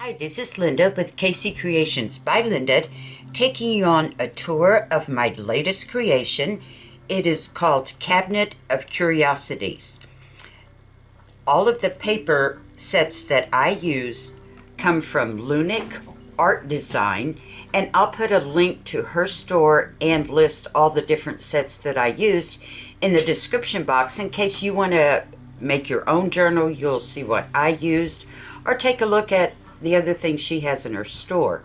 Hi, this is Linda with KC Creations by Linda, taking you on a tour of my latest creation. It is called Cabinet of Curiosities. All of the paper sets that I use come from Lunic Art Design, and I'll put a link to her store and list all the different sets that I used in the description box in case you want to make your own journal. You'll see what I used, or take a look at the other things she has in her store.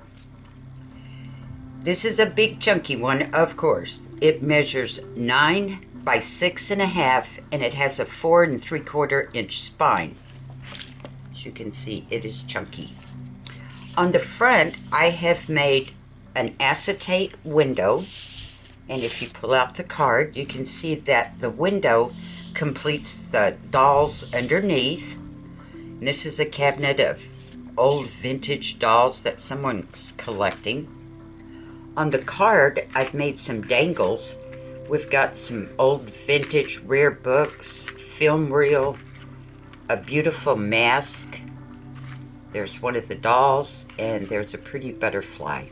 This is a big chunky one, of course. It measures 9 by 6.5, and it has a 4 3/4 inch spine. As you can see, it is chunky. On the front, I have made an acetate window, and if you pull out the card, you can see that the window completes the dolls underneath. And this is a cabinet of old vintage dolls that someone's collecting. On the card, I've made some dangles. We've got some old vintage rare books, film reel, a beautiful mask. There's one of the dolls, and there's a pretty butterfly.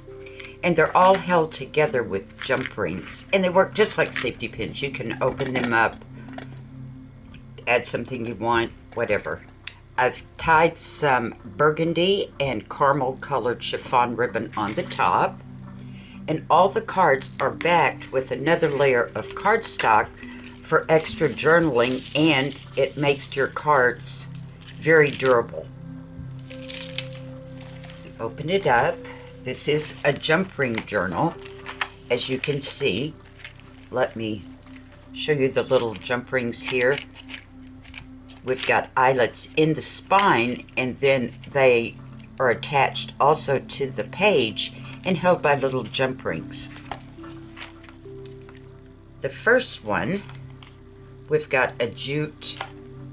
And they're all held together with jump rings. And they work just like safety pins. You can open them up, add something you want, whatever. I've tied some burgundy and caramel colored chiffon ribbon on the top, and all the cards are backed with another layer of cardstock for extra journaling, and it makes your cards very durable. Open it up. This is a jump ring journal, as you can see. Let me show you the little jump rings here. We've got eyelets in the spine, and then they are attached also to the page and held by little jump rings. The first one, we've got a jute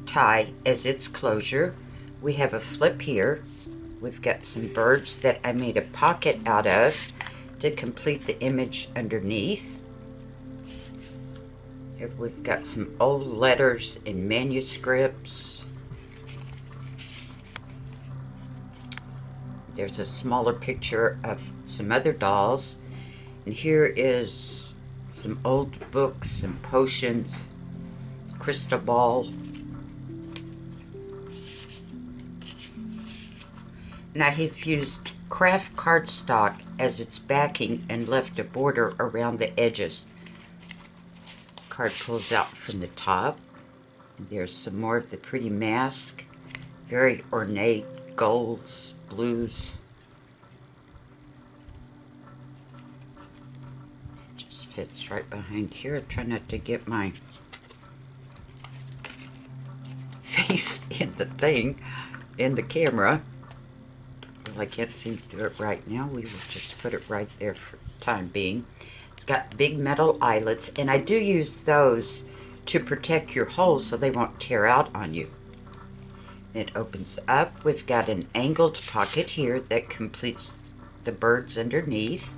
tie as its closure. We have a flip here. We've got some birds that I made a pocket out of to complete the image underneath. Here we've got some old letters and manuscripts. There's a smaller picture of some other dolls. And here is some old books, some potions, crystal ball. And I have used Kraft cardstock as its backing and left a border around the edges. Card pulls out from the top. There's some more of the pretty mask, very ornate golds, blues. It just fits right behind here. Try not to get my face in the thing, in the camera. Well, I can't seem to do it right now. We will just put it right there for the time being. It's got big metal eyelets, and I do use those to protect your holes so they won't tear out on you. It opens up. We've got an angled pocket here that completes the birds underneath.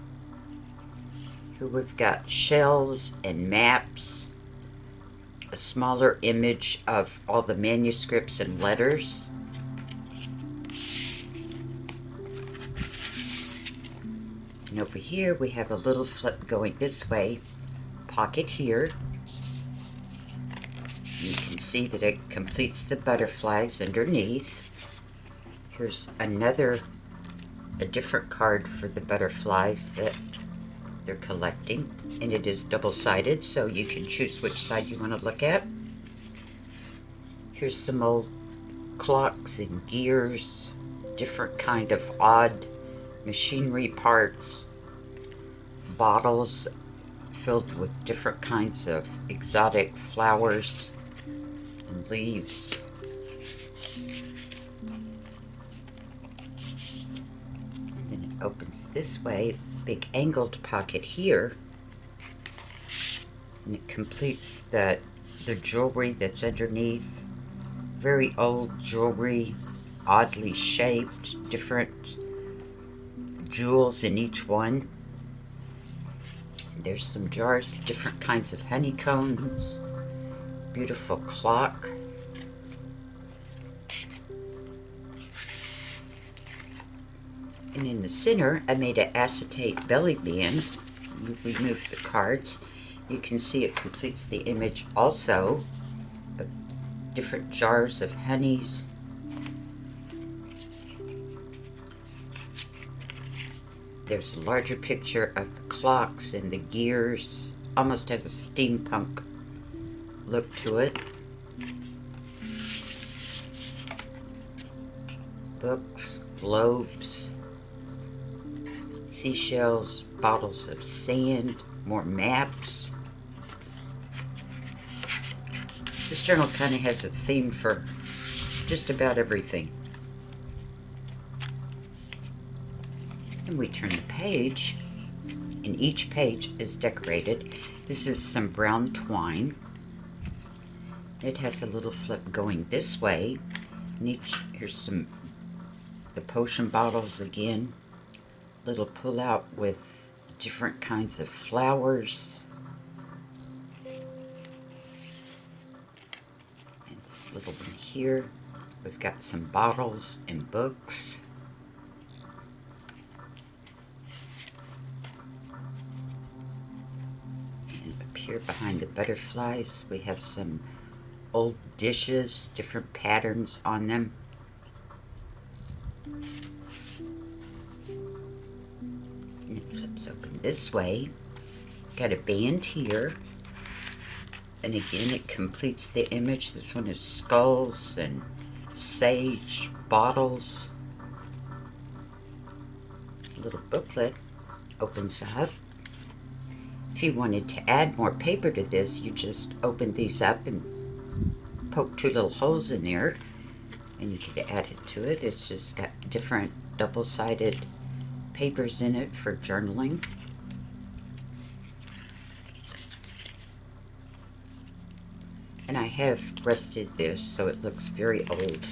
Here we've got shells and maps, a smaller image of all the manuscripts and letters. And over here we have a little flip going this way, pocket here. You can see that it completes the butterflies underneath. Here's a different card for the butterflies that they're collecting. And it is double-sided, so you can choose which side you want to look at. Here's some old clocks and gears, different kind of odd machinery parts, bottles filled with different kinds of exotic flowers and leaves. And then it opens this way, big angled pocket here, and it completes the jewelry that's underneath. Very old jewelry, oddly shaped, different jewels in each one. There's some jars, different kinds of honeycombs, beautiful clock. In the center, I made an acetate belly band. Remove the cards. You can see it completes the image also of different jars of honeys. There's a larger picture of the clocks and the gears. Almost has a steampunk look to it. Books, globes, seashells, bottles of sand, more maps. This journal kind of has a theme for just about everything. And we turn the page, and each page is decorated. This is some brown twine. It has a little flip going this way. And here's the potion bottles again. Little pull out with different kinds of flowers. And this little one here. We've got some bottles and books. And up here behind the butterflies, we have some old dishes, different patterns on them. And it flips open this way. Got a band here. And again, it completes the image. This one is skulls and sage, bottles. This little booklet opens up. If you wanted to add more paper to this, you just open these up and poke two little holes in there, and you can add it to it. It's just got different double-sided papers in it for journaling. And I have rusted this so it looks very old.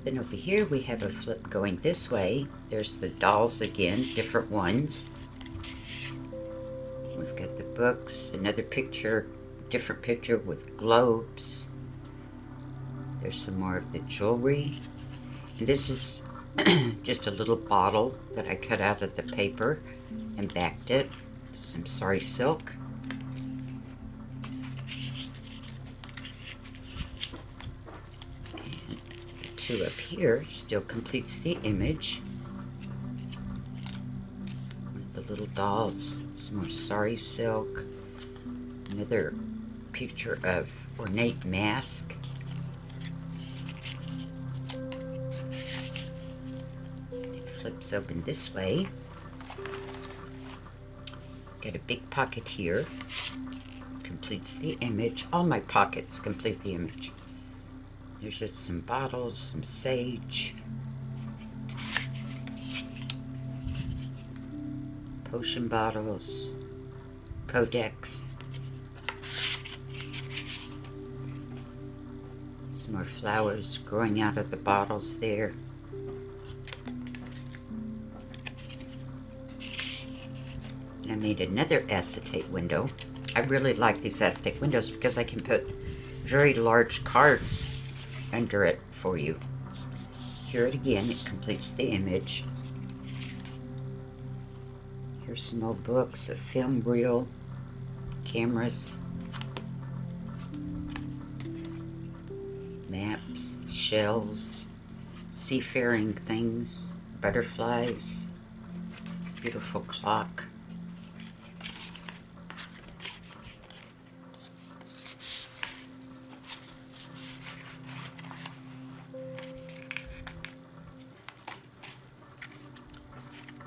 Then over here we have a flip going this way. There's the dolls again, different ones. We've got the books, another picture, different picture with globes. There's some more of the jewelry. And this is just a little bottle that I cut out of the paper and backed it. Some sari silk. And the two up here still completes the image. The little dolls, some more sari silk, another picture of ornate mask. It flips open this way. Got a big pocket here, completes the image. All my pockets complete the image. There's just some bottles, some sage, potion bottles, codex, some more flowers growing out of the bottles there. And I made another acetate window. I really like these acetate windows because I can put very large cards under it for you. Here it again, it completes the image. Here's some old books, a film reel, cameras, maps, shells, seafaring things, butterflies, beautiful clock.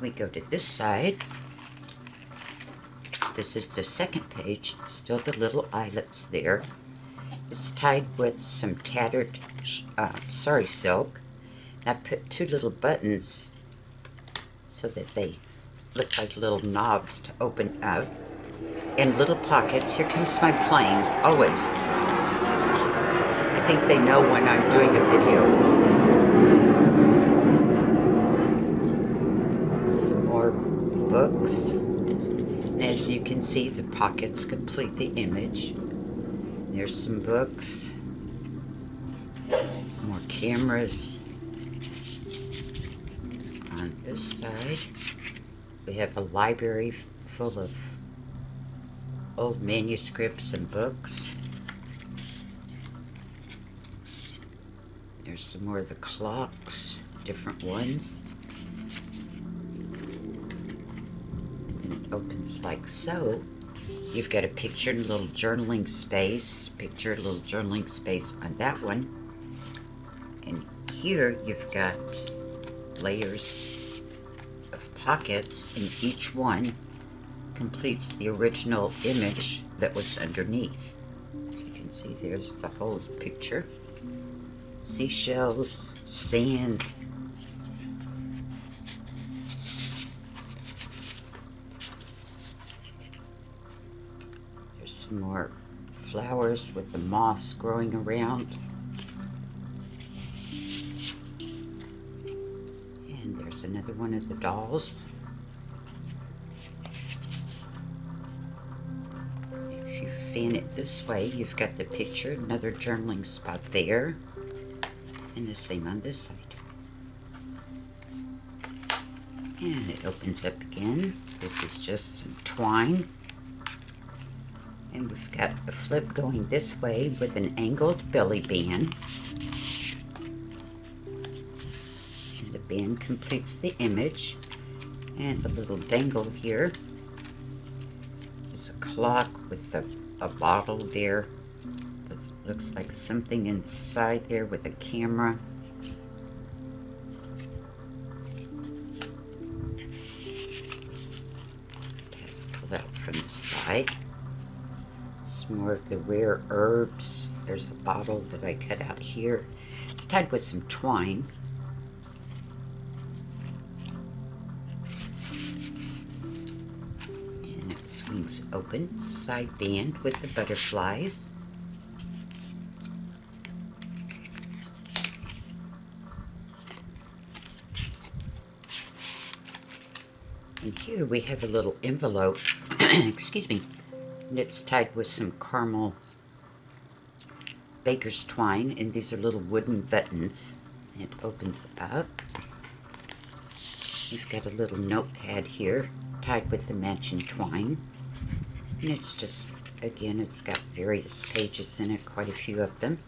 We go to this side. This is the second page, still the little eyelets there. It's tied with some tattered sari silk. And I've put two little buttons so that they look like little knobs to open up. And little pockets. Here comes my plane, always. I think they know when I'm doing a video. Books, and as you can see, the pockets complete the image. There's some books, more cameras. On this side, we have a library full of old manuscripts and books. There's some more of the clocks, different ones. And then it opens like so. You've got a picture and a little journaling space. Picture, a little journaling space on that one. And here you've got layers of pockets, and each one completes the original image that was underneath. As you can see, there's the whole picture. Seashells, sand. There's some more flowers with the moss growing around. And there's another one of the dolls. If you fan it this way, you've got the picture, another journaling spot there. And the same on this side. And it opens up again. This is just some twine. And we've got a flip going this way with an angled belly band. And the band completes the image. And the little dangle here is a clock with a bottle there. Looks like something inside there with a camera. It has a pull-out from the side. Some more of the rare herbs. There's a bottle that I cut out here. It's tied with some twine. And it swings open. Side band with the butterflies. And here we have a little envelope, excuse me, and it's tied with some caramel baker's twine, and these are little wooden buttons. It opens up. You've got a little notepad here, tied with the matching twine. And it's just, again, it's got various pages in it, quite a few of them.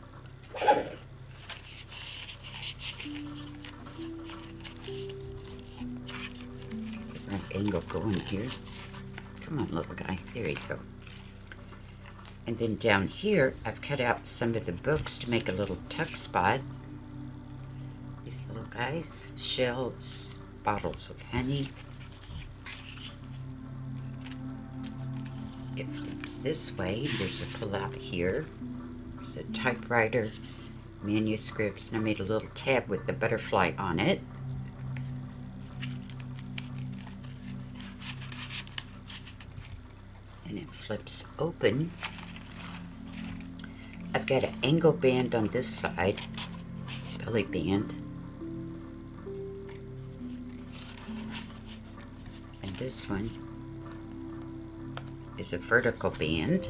Angle going here. Come on, little guy. There you go. And then down here, I've cut out some of the books to make a little tuck spot. These little guys. Shelves, bottles of honey. It flips this way. There's a pull-out here. There's a typewriter, manuscripts, and I made a little tab with the butterfly on it. And it flips open. I've got an angle band on this side, belly band. And this one is a vertical band.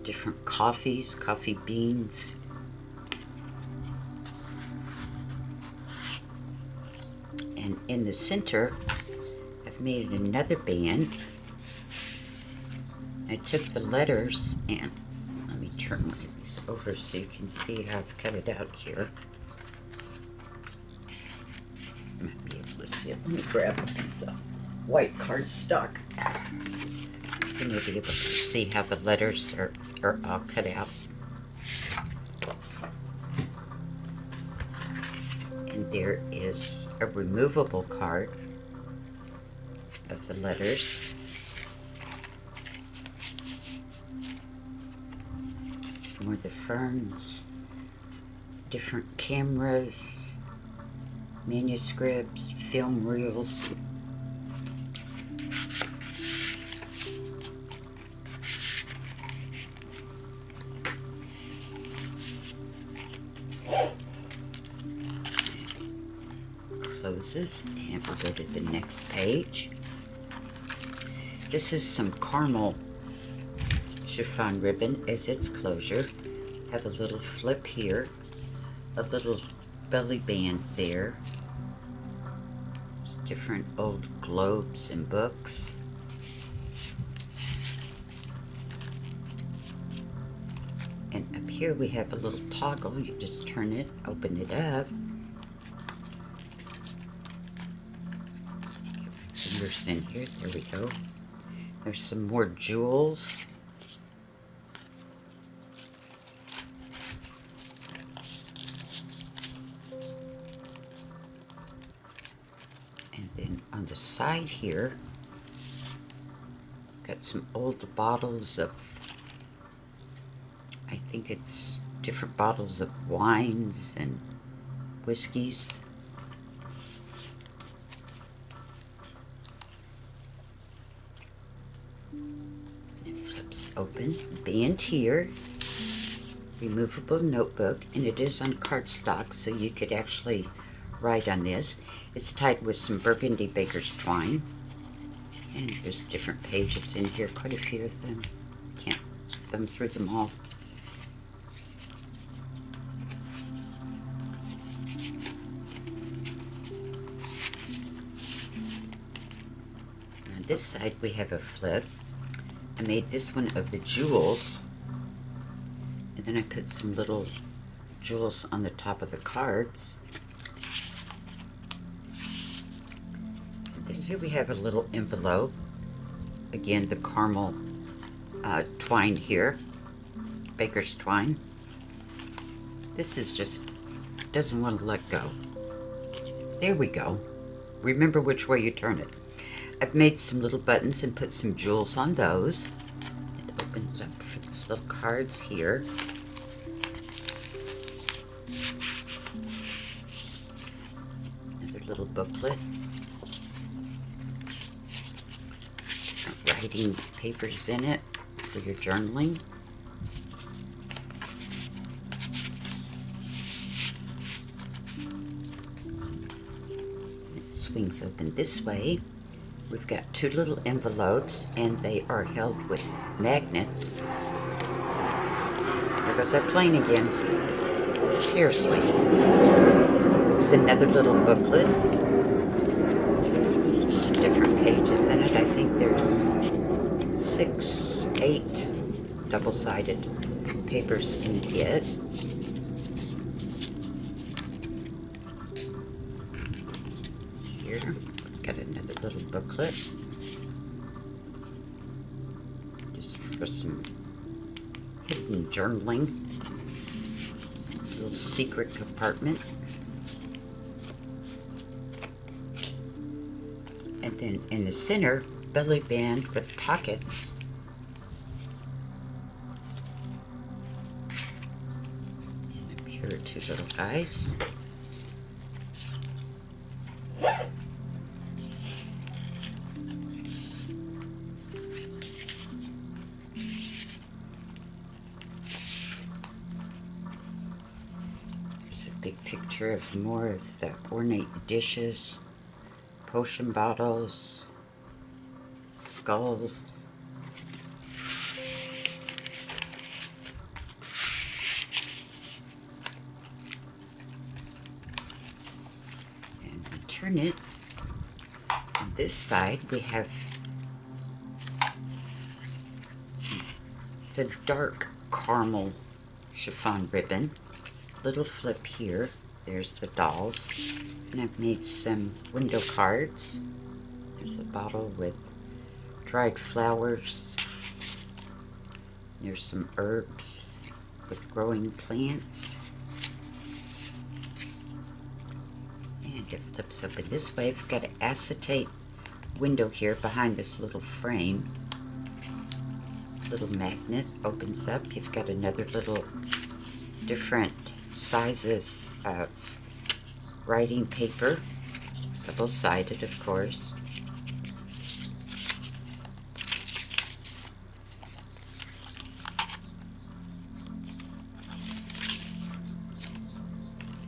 Different coffees, coffee beans. And in the center, made another band. I took the letters and let me turn one of these over so you can see how I've cut it out here. You might be able to see it. Let me grab a piece of white cardstock. Then you'll be able to see how the letters are all cut out. And there is a removable card of the letters. Some more of the ferns, different cameras, manuscripts, film reels. Closes, and we'll go to the next page. This is some caramel chiffon ribbon as its closure. Have a little flip here, a little belly band there. There's different old globes and books. And up here we have a little toggle. You just turn it, open it up. Get my fingers in here. There we go. There's some more jewels. And then on the side here, got some old bottles of, I think it's different bottles of wines and whiskeys. It flips open. Band here. Removable notebook, and it is on cardstock, so you could actually write on this. It's tied with some burgundy baker's twine. And there's different pages in here, quite a few of them. Can't thumb through them all. On this side we have a flip. I made this one of the jewels. And then I put some little jewels on the top of the cards. Here we have a little envelope. Again, the caramel twine here, baker's twine. This is just, doesn't want to let go. There we go. Remember which way you turn it. I've made some little buttons and put some jewels on those. It opens up for these little cards here. Another little booklet. Writing papers in it for your journaling. It swings open this way. We've got two little envelopes, and they are held with magnets. There goes that plane again. Seriously. There's another little booklet. Some different pages in it. I think there's 6, 8 double-sided papers in it. Here, got another little booklet. Just for some hidden journaling. Little secret compartment. And then in the center, belly band with pockets. And up here are two little guys. There's a big picture of more of the ornate dishes, potion bottles, skulls. And we turn it. On this side we have it's a dark caramel chiffon ribbon. Little flip here. There's the dolls. And I've made some window cards. There's a bottle with dried flowers. There's some herbs with growing plants. And it flips open this way. We've got an acetate window here behind this little frame. Little magnet opens up. You've got another little different sizes of writing paper, double-sided, of course.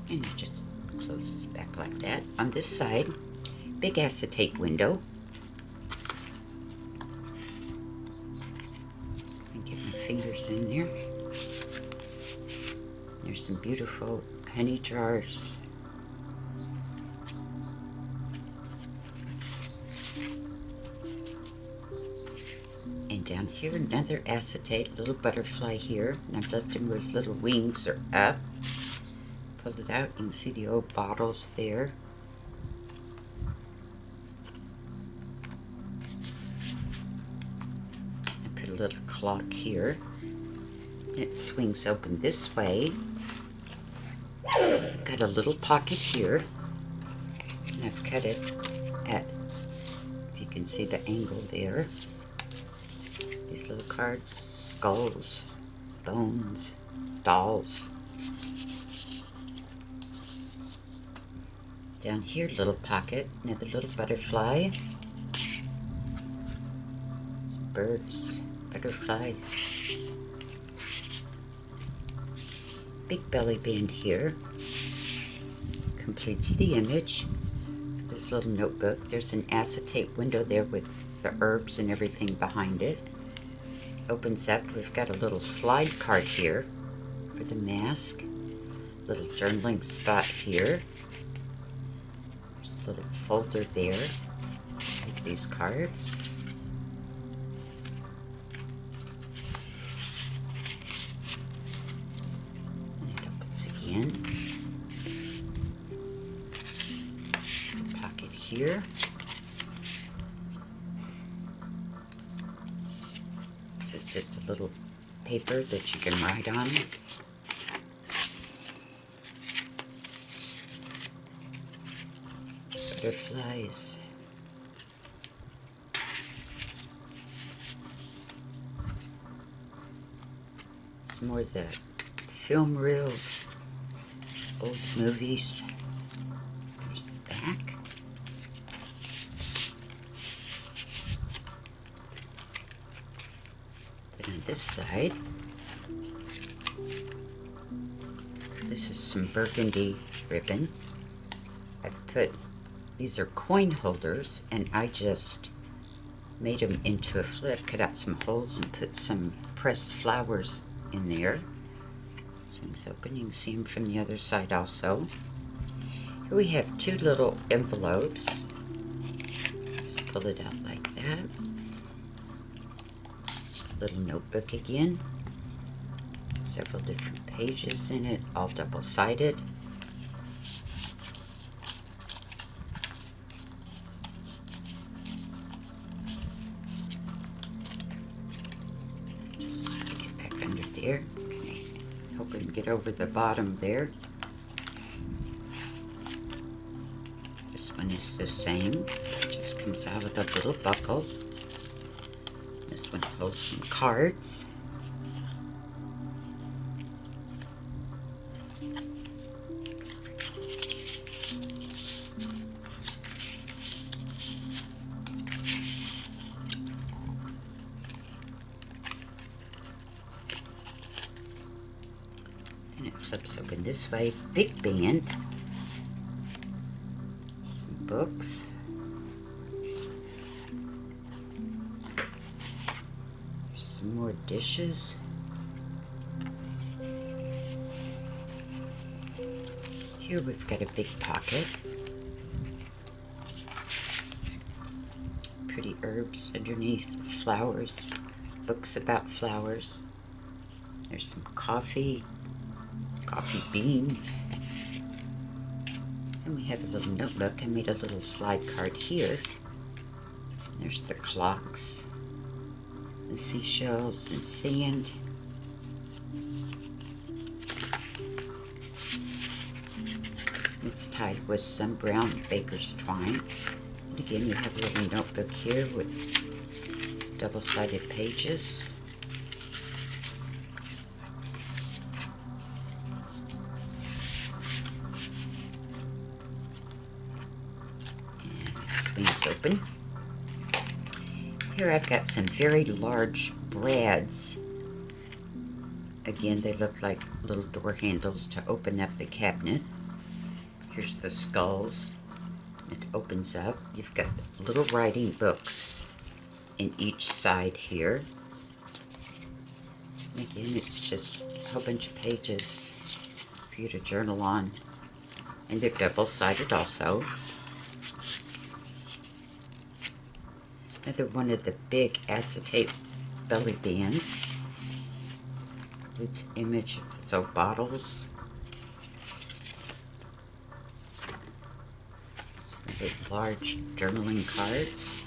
And it just closes back like that. On this side, big acetate window. And get my fingers in there. There's some beautiful honey jars. And down here, another acetate, little butterfly here. And I've left him where his little wings are up. Pull it out, you can see the old bottles there. I put a little clock here. And it swings open this way. I've got a little pocket here. And I've cut it at, if you can see the angle there. These little cards, skulls, bones, dolls. Down here, little pocket, another little butterfly. Some birds, butterflies. Big belly band here. Completes the image. This little notebook. There's an acetate window there with the herbs and everything behind it. Opens up. We've got a little slide card here for the mask. Little journaling spot here. There's a little folder there with these cards. And it opens again. Pocket here. This is just a little paper that you can write on. Butterflies. Some more of the film reels, old movies. There's the back. Then on this side, this is some burgundy ribbon. I've put, these are coin holders, and I just made them into a flip, cut out some holes and put some pressed flowers in there. Swings open, you can see them from the other side also. Here we have two little envelopes. Just pull it out like that. Little notebook again. Several different pages in it, all double-sided. Just stick it back under there. Okay. Hope we can get over the bottom there. This one is the same. It just comes out with a little buckle. This one holds some cards. And it flips open this way. Big band. Some books. Some more dishes. Here we've got a big pocket. Pretty herbs underneath, flowers, books about flowers. There's some coffee beans. And we have a little notebook. I made a little slide card here. There's the clocks, the seashells and sand. It's tied with some brown baker's twine. And again, you have a little notebook here with double-sided pages. And it swings open. Here I've got some very large brads. Again, they look like little door handles to open up the cabinet. Here's the skulls. It opens up. You've got little writing books in each side here. And again, it's just a whole bunch of pages. for you to journal on. And they're double-sided also. Another one of the big acetate belly bands. Its image of soap bottles. Some really large journaling cards.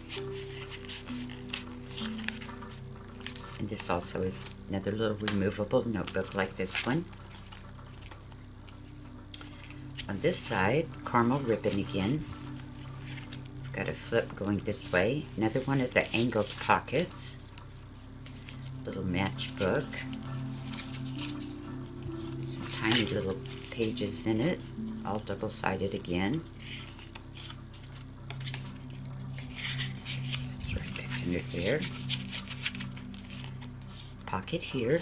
And this also is another little removable notebook like this one. On this side, caramel ribbon again. I've got a flip going this way. Another one of the angled pockets. Little matchbook. Some tiny little pages in it, all double-sided again. So it's right back under there. Pocket here.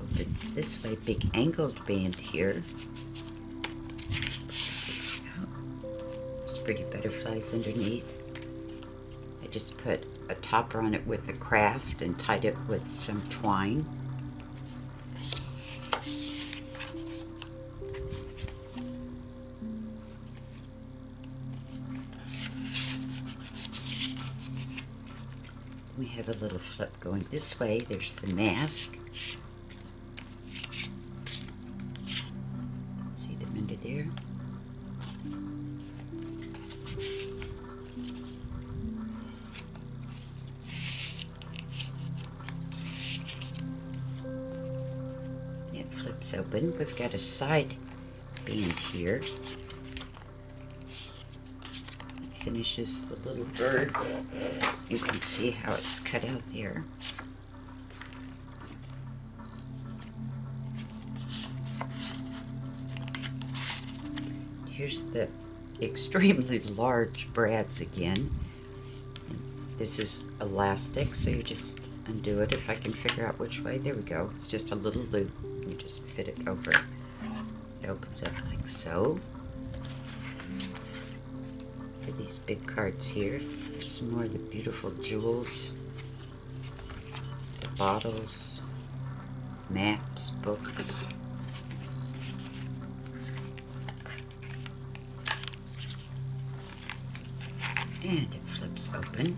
Opens this way, big angled band here. There's pretty butterflies underneath. I just put a topper on it with the Kraft and tied it with some twine. We have a little flip going this way. There's the mask. See them under there? It flips open. We've got a side band here. Finishes the little bird. You can see how it's cut out there. Here's the extremely large brads again. And this is elastic, so you just undo it. If I can figure out which way, there we go. It's just a little loop. You just fit it over. It opens up like so. For these big cards here, there's some more of the beautiful jewels, the bottles, maps, books. And it flips open.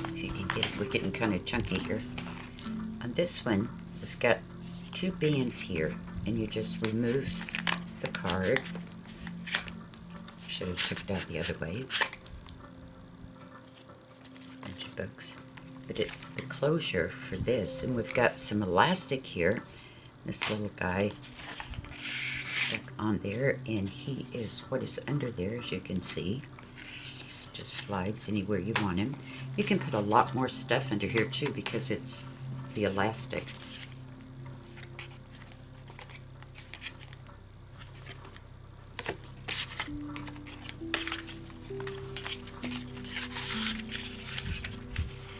If you can get it, we're getting kind of chunky here. On this one, we've got two bands here, and you just remove the card. Should have took it out the other way. Bunch of books. But it's the closure for this. And we've got some elastic here. This little guy stuck on there. And he is what is under there, as you can see. This just slides anywhere you want him. You can put a lot more stuff under here too because it's the elastic.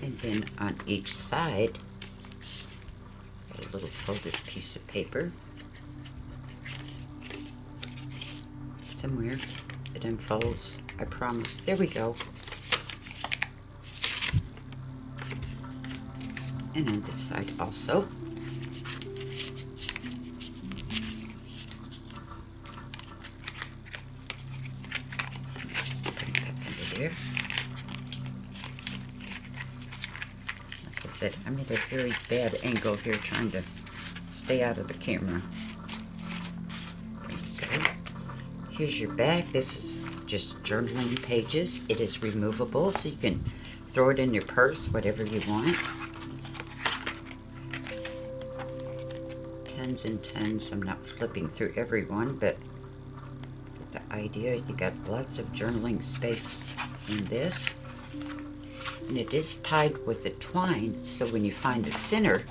And then on each side, got a little folded piece of paper. Somewhere it unfolds, I promise. There we go. And on this side also. Just put it back under there. Like I said, I'm at a very bad angle here trying to stay out of the camera. There we go. Here's your back. This is just journaling pages. It is removable, so you can throw it in your purse, whatever you want. Tons and tons. I'm not flipping through every one, but the idea, you got lots of journaling space in this. And it is tied with the twine, so when you find the center,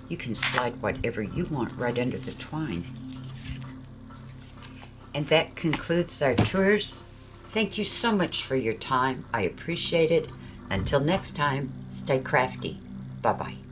you can slide whatever you want right under the twine. And that concludes our tours. Thank you so much for your time. I appreciate it. Until next time, stay crafty. Bye-bye.